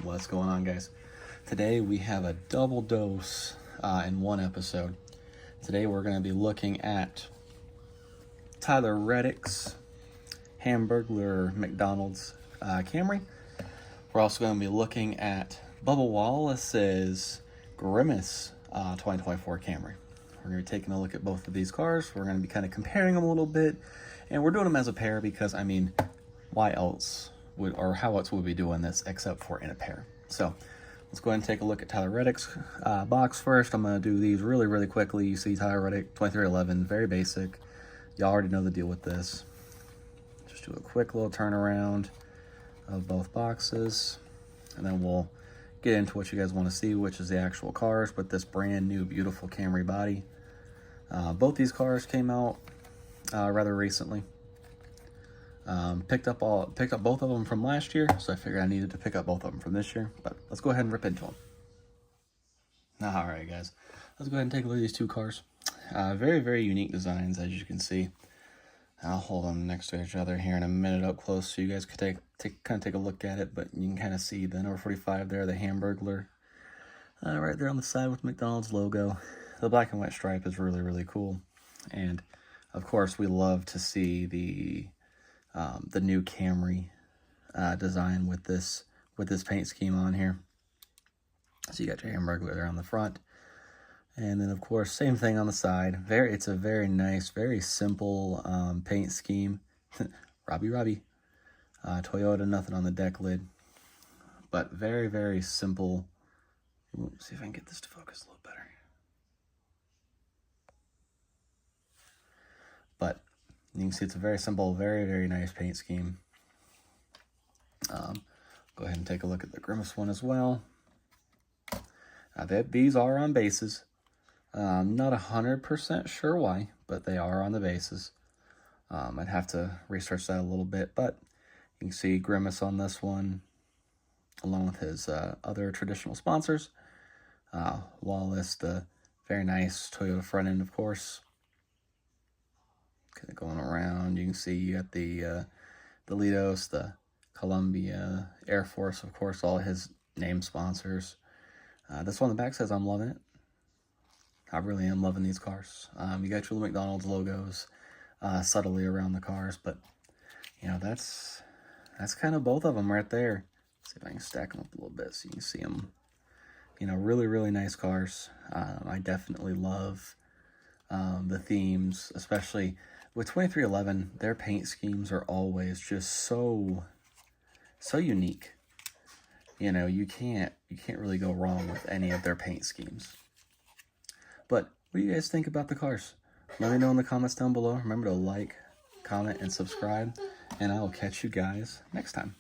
What's going on, guys? Today we have a double dose in one episode. Today we're going to be looking at Tyler Reddick's Hamburglar McDonald's Camry. We're also going to be looking at Bubba Wallace's Grimace 2024 Camry. We're going to be taking a look at both of these cars. We're going to be kind of comparing them a little bit, and we're doing them as a pair because, I mean, why else would, or how else would we be doing this except for in a pair? So let's go ahead and take a look at Tyler Reddick's box first. I'm going to do these really quickly. You see Tyler Reddick 2311, very basic. Y'all already know the deal with this. Just do a quick little turnaround of both boxes, and then we'll get into what you guys want to see, which is the actual cars with this brand new beautiful Camry body. Both these cars came out rather recently. Picked up both of them from last year, so I figured I needed to pick up both of them from this year. But let's go ahead and rip into them. All right, guys, let's go ahead and take a look at these two cars. Very unique designs, as you can see. I'll hold them next to each other here in a minute up close, so you guys could kind of take a look at it. But you can kind of see the number 45 there, the Hamburglar, right there on the side with McDonald's logo. The black and white stripe is really cool, and of course we love to see the new Camry design with this paint scheme on here. So you got your Hamburglar there on the front, and then of course same thing on the side. It's a very nice, very simple paint scheme. Robbie. Toyota, nothing on the deck lid, but very simple. Let's see if I can get this to focus a little better. But you can see it's a very simple, very nice paint scheme. Go ahead and take a look at the Grimace one as well. These are on bases. Not 100% sure why, but they are on the bases. I'd have to research that a little bit, but you can see Grimace on this one, along with his other traditional sponsors. Wallace, the very nice Toyota front end, of course. Kind of going around, you can see you got the Lidos, the Columbia, Air Force, of course, all his name sponsors. This one on the back says, "I'm loving it." I really am loving these cars. You got your McDonald's logos subtly around the cars, but you know, that's kind of both of them right there. Let's see if I can stack them up a little bit so you can see them. You know, really nice cars. I definitely love the themes, especially with 2311. Their paint schemes are always just so unique. You know, you can't really go wrong with any of their paint schemes. But what do you guys think about the cars? Let me know in the comments down below. Remember to like, comment, and subscribe, and I will catch you guys next time.